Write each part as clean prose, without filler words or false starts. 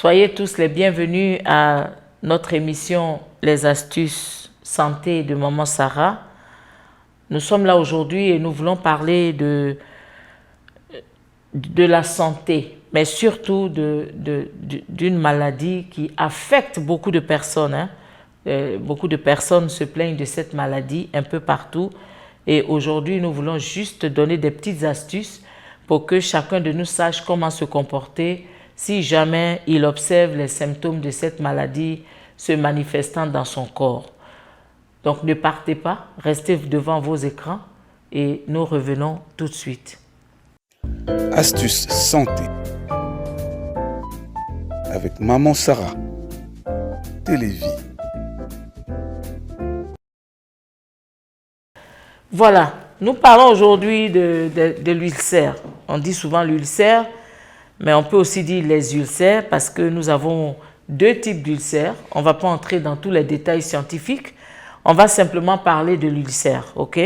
Soyez tous les bienvenus à notre émission Les astuces santé de Maman Sarah. Nous sommes là aujourd'hui et nous voulons parler de la santé, mais surtout d'une maladie qui affecte beaucoup de personnes. Beaucoup de personnes se plaignent de cette maladie un peu partout. Et aujourd'hui, nous voulons juste donner des petites astuces pour que chacun de nous sache comment se comporter si jamais il observe les symptômes de cette maladie se manifestant dans son corps. Donc ne partez pas, restez devant vos écrans et nous revenons tout de suite. Astuces santé avec Maman Sarah, Télévie. Voilà, nous parlons aujourd'hui de l'ulcère. On dit souvent l'ulcère, mais on peut aussi dire les ulcères parce que nous avons deux types d'ulcères. On ne va pas entrer dans tous les détails scientifiques. On va simplement parler de l'ulcère, ok?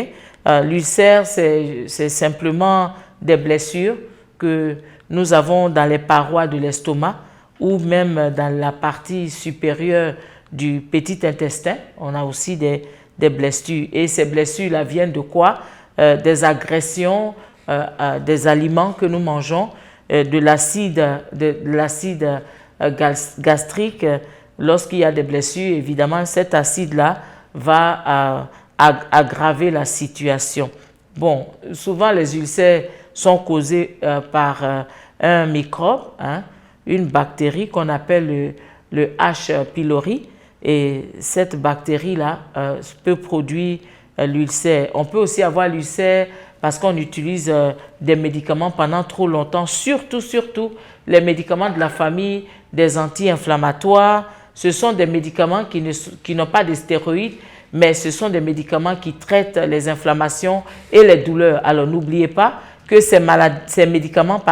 L'ulcère, c'est simplement des blessures que nous avons dans les parois de l'estomac ou même dans la partie supérieure du petit intestin. On a aussi des blessures. Et ces blessures-là viennent de quoi? Des agressions, des aliments que nous mangeons, de l'acide gastrique. Lorsqu'il y a des blessures, évidemment, cet acide-là va aggraver la situation. Bon, souvent les ulcères sont causés par un microbe, une bactérie qu'on appelle le H. pylori. Et cette bactérie-là peut produire l'ulcère. On peut aussi avoir l'ulcère parce qu'on utilise des médicaments pendant trop longtemps, surtout les médicaments de la famille des anti-inflammatoires. Ce sont des médicaments qui n'ont pas de stéroïdes, mais ce sont des médicaments qui traitent les inflammations et les douleurs. Alors n'oubliez pas que ces médicaments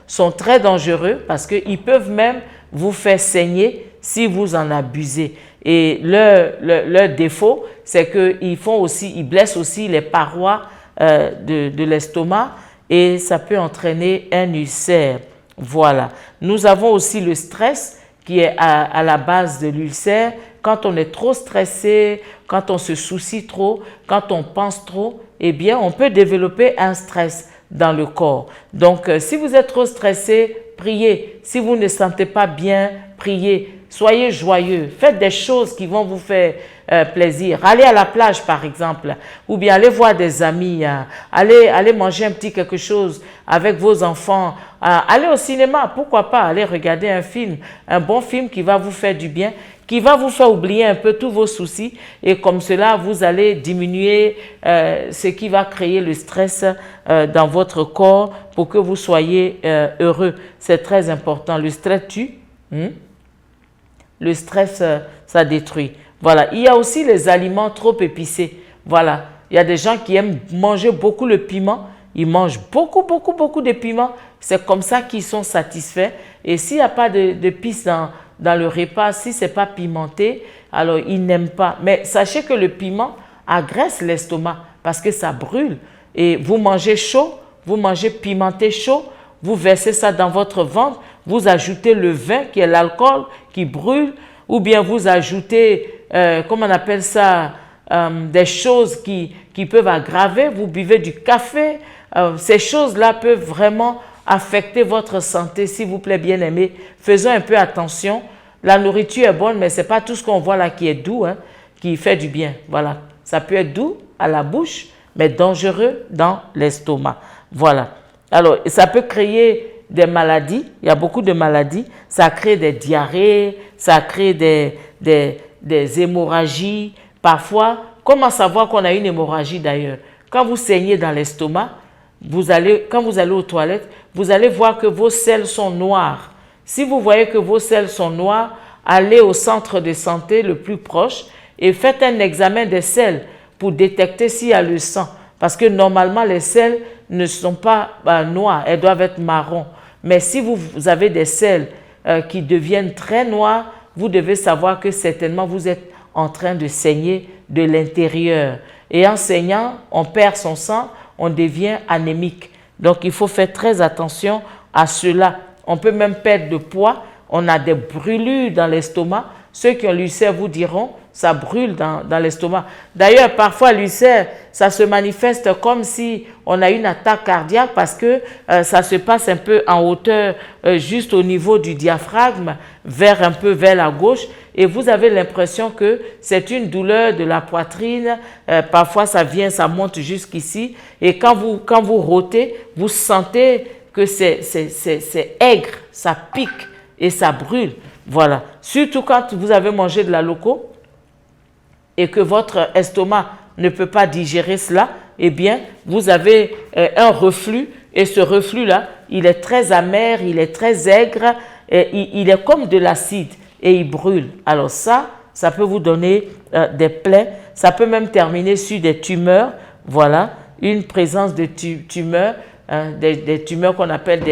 sont très dangereux parce qu'ils peuvent même vous faire saigner si vous en abusez. Et leur défaut, c'est qu'ils blessent aussi les parois de l'estomac et ça peut entraîner un ulcère. Voilà. Nous avons aussi le stress qui est à la base de l'ulcère. Quand on est trop stressé, quand on se soucie trop, quand on pense trop, eh bien, on peut développer un stress dans le corps. Donc, si vous êtes trop stressé, priez. Si vous ne sentez pas bien, priez. Soyez joyeux. Faites des choses qui vont vous faire plaisir. Allez à la plage, par exemple, ou bien allez voir des amis. Allez manger un petit quelque chose avec vos enfants. Allez au cinéma, pourquoi pas. Allez regarder un film, un bon film qui va vous faire du bien, qui va vous faire oublier un peu tous vos soucis. Et comme cela, vous allez diminuer ce qui va créer le stress dans votre corps pour que vous soyez heureux. C'est très important. Le stress tue. Le stress, ça détruit. Voilà. Il y a aussi les aliments trop épicés. Voilà. Il y a des gens qui aiment manger beaucoup le piment. Ils mangent beaucoup de piment. C'est comme ça qu'ils sont satisfaits. Et s'il n'y a pas d'épices dans le repas, si ce n'est pas pimenté, alors ils n'aiment pas. Mais sachez que le piment agresse l'estomac parce que ça brûle. Et vous mangez chaud, vous mangez pimenté chaud, vous versez ça dans votre ventre, vous ajoutez le vin qui est l'alcool qui brûle, ou bien vous ajoutez, comment on appelle ça, des choses qui peuvent aggraver, vous buvez du café, ces choses-là peuvent vraiment affecter votre santé. S'il vous plaît, bien-aimés, faisons un peu attention. La nourriture est bonne, mais ce n'est pas tout ce qu'on voit là qui est doux, qui fait du bien. Voilà, ça peut être doux à la bouche, mais dangereux dans l'estomac. Voilà. Alors, ça peut créer des maladies, il y a beaucoup de maladies, ça crée des diarrhées, ça crée des hémorragies. Parfois, comment savoir qu'on a une hémorragie d'ailleurs? Quand vous saignez dans l'estomac, quand vous allez aux toilettes, vous allez voir que vos selles sont noires. Si vous voyez que vos selles sont noires, allez au centre de santé le plus proche et faites un examen des selles pour détecter s'il y a le sang. Parce que normalement, les selles ne sont pas noires, elles doivent être marron. Mais si vous avez des selles qui deviennent très noires, vous devez savoir que certainement vous êtes en train de saigner de l'intérieur. Et en saignant, on perd son sang, on devient anémique. Donc, il faut faire très attention à cela. On peut même perdre de poids, on a des brûlures dans l'estomac. Ceux qui ont l'ulcère vous diront, ça brûle dans l'estomac. D'ailleurs, parfois, l'ulcère, ça se manifeste comme si on a une attaque cardiaque parce que ça se passe un peu en hauteur, juste au niveau du diaphragme, un peu vers la gauche. Et vous avez l'impression que c'est une douleur de la poitrine. Parfois, ça monte jusqu'ici. Et quand vous rôtez, vous sentez que c'est aigre, ça pique et ça brûle. Voilà. Surtout quand vous avez mangé de la loco et que votre estomac ne peut pas digérer cela, eh bien, vous avez un reflux et ce reflux-là, il est très amer, il est très aigre, et il est comme de l'acide et il brûle. Alors ça peut vous donner des plaies, ça peut même terminer sur des tumeurs, voilà, une présence de tumeurs, des tumeurs qu'on appelle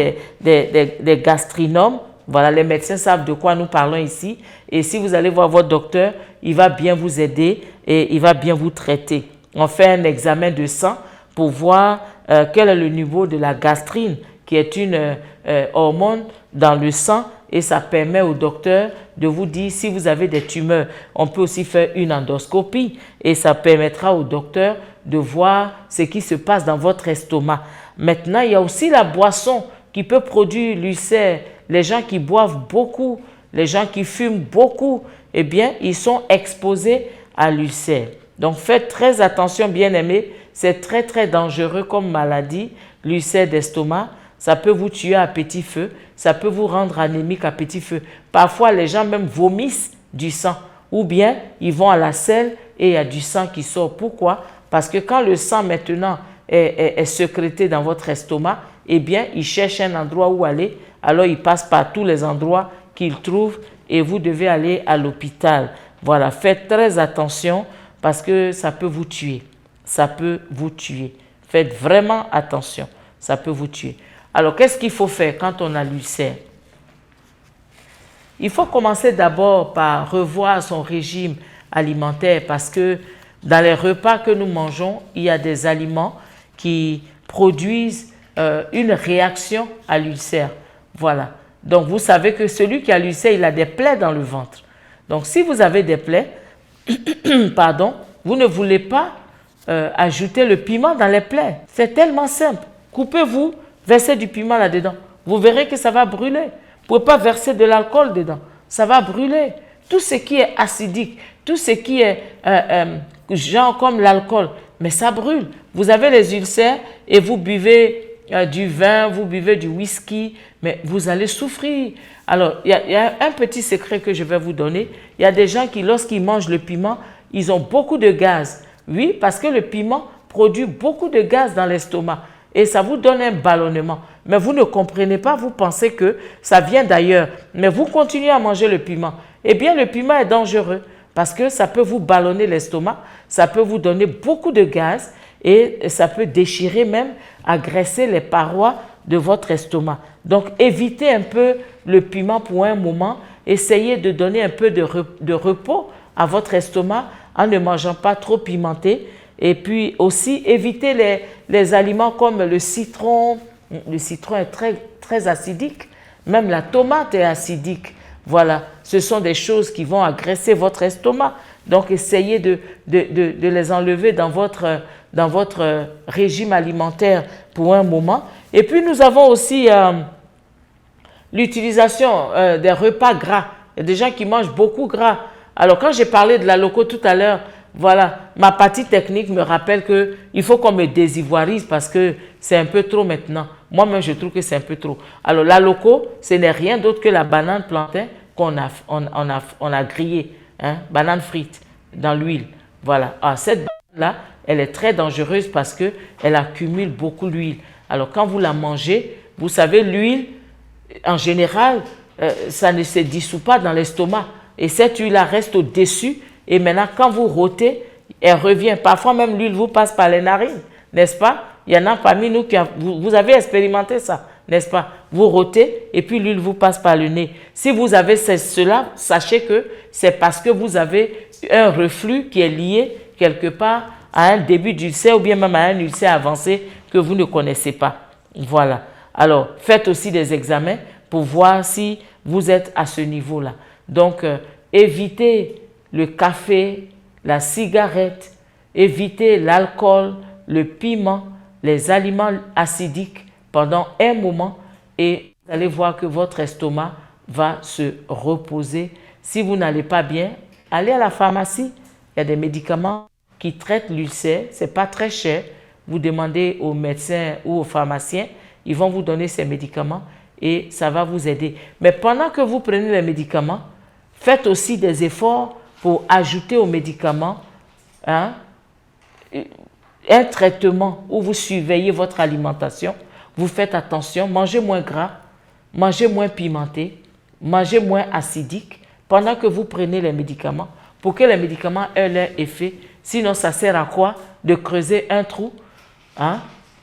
des gastrinomes. Voilà, les médecins savent de quoi nous parlons ici. Et si vous allez voir votre docteur, il va bien vous aider et il va bien vous traiter. On fait un examen de sang pour voir quel est le niveau de la gastrine, qui est une hormone dans le sang. Et ça permet au docteur de vous dire si vous avez des tumeurs. On peut aussi faire une endoscopie et ça permettra au docteur de voir ce qui se passe dans votre estomac. Maintenant, il y a aussi la boisson qui peut produire l'ulcère. Les gens qui boivent beaucoup, les gens qui fument beaucoup, eh bien, ils sont exposés à l'ulcère. Donc, faites très attention, bien-aimés. C'est très, très dangereux comme maladie, l'ulcère d'estomac. Ça peut vous tuer à petit feu. Ça peut vous rendre anémique à petit feu. Parfois, les gens même vomissent du sang. Ou bien, ils vont à la selle et il y a du sang qui sort. Pourquoi? Parce que quand le sang, maintenant, est sécrété dans votre estomac, eh bien, il cherche un endroit où aller. Alors, il passe par tous les endroits qu'il trouve et vous devez aller à l'hôpital. Voilà, faites très attention parce que ça peut vous tuer. Ça peut vous tuer. Faites vraiment attention. Ça peut vous tuer. Alors, qu'est-ce qu'il faut faire quand on a l'ulcère? Il faut commencer d'abord par revoir son régime alimentaire parce que dans les repas que nous mangeons, il y a des aliments qui produisent une réaction à l'ulcère. Voilà. Donc, vous savez que celui qui a l'ulcère, il a des plaies dans le ventre. Donc, si vous avez des plaies, pardon, vous ne voulez pas ajouter le piment dans les plaies. C'est tellement simple. Coupez-vous, versez du piment là-dedans. Vous verrez que ça va brûler. Vous ne pouvez pas verser de l'alcool dedans. Ça va brûler. Tout ce qui est acidique, tout ce qui est genre comme l'alcool, mais ça brûle. Vous avez les ulcères et vous buvez du vin, vous buvez du whisky, mais vous allez souffrir. Alors, il y a un petit secret que je vais vous donner. Il y a des gens qui, lorsqu'ils mangent le piment, ils ont beaucoup de gaz. Oui, parce que le piment produit beaucoup de gaz dans l'estomac et ça vous donne un ballonnement. Mais vous ne comprenez pas, vous pensez que ça vient d'ailleurs, mais vous continuez à manger le piment. Eh bien, le piment est dangereux parce que ça peut vous ballonner l'estomac, ça peut vous donner beaucoup de gaz et ça peut déchirer même, agresser les parois de votre estomac. Donc, évitez un peu le piment pour un moment. Essayez de donner un peu de repos à votre estomac en ne mangeant pas trop pimenté. Et puis aussi, évitez les aliments comme le citron. Le citron est très, très acidique. Même la tomate est acidique. Voilà, ce sont des choses qui vont agresser votre estomac. Donc, essayez de les enlever dans votre régime alimentaire pour un moment. Et puis, nous avons aussi l'utilisation des repas gras. Il y a des gens qui mangent beaucoup gras. Alors, quand j'ai parlé de la loco tout à l'heure, voilà, ma partie technique me rappelle qu'il faut qu'on me désivoirise parce que c'est un peu trop maintenant. Moi-même, je trouve que c'est un peu trop. Alors, la loco, ce n'est rien d'autre que la banane plantain qu'on a grillée, hein, banane frite dans l'huile. Voilà. Alors, cette banane-là, elle est très dangereuse parce qu'elle accumule beaucoup d'huile. Alors, quand vous la mangez, vous savez, l'huile, en général, ça ne se dissout pas dans l'estomac. Et cette huile-là reste au-dessus. Et maintenant, quand vous rôtez, elle revient. Parfois, même l'huile vous passe par les narines, n'est-ce pas? Il y en a parmi nous qui vous avez expérimenté ça, n'est-ce pas? Vous rôtez et puis l'huile vous passe par le nez. Si vous avez cela, sachez que c'est parce que vous avez un reflux qui est lié quelque part à un début d'ulcère ou bien même à un ulcère avancé que vous ne connaissez pas. Voilà. Alors, faites aussi des examens pour voir si vous êtes à ce niveau-là. Donc, évitez le café, la cigarette, évitez l'alcool, le piment, les aliments acidiques pendant un moment et vous allez voir que votre estomac va se reposer. Si vous n'allez pas bien, allez à la pharmacie. Il y a des médicaments qui traitent l'ulcère. Ce n'est pas très cher. Vous demandez au médecin ou au pharmacien, ils vont vous donner ces médicaments et ça va vous aider. Mais pendant que vous prenez les médicaments, faites aussi des efforts pour ajouter aux médicaments un traitement où vous surveillez votre alimentation. Vous faites attention, mangez moins gras, mangez moins pimenté, mangez moins acidique pendant que vous prenez les médicaments pour que les médicaments aient leur effet. Sinon, ça sert à quoi de creuser un trou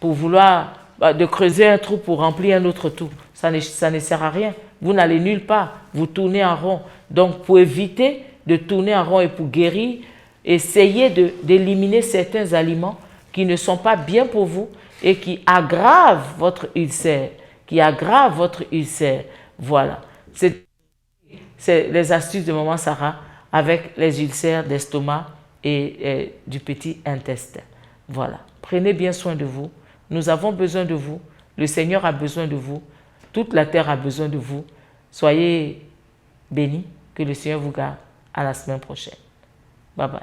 pour vouloir de creuser un trou pour remplir un autre trou. Ça ne sert à rien. Vous n'allez nulle part. Vous tournez en rond. Donc, pour éviter de tourner en rond et pour guérir, essayez d'éliminer certains aliments qui ne sont pas bien pour vous et qui aggravent votre ulcère. Voilà. C'est les astuces de Maman Sarah avec les ulcères d'estomac et du petit intestin. Voilà. Prenez bien soin de vous. Nous avons besoin de vous. Le Seigneur a besoin de vous. Toute la terre a besoin de vous. Soyez bénis. Que le Seigneur vous garde. À la semaine prochaine. Bye bye.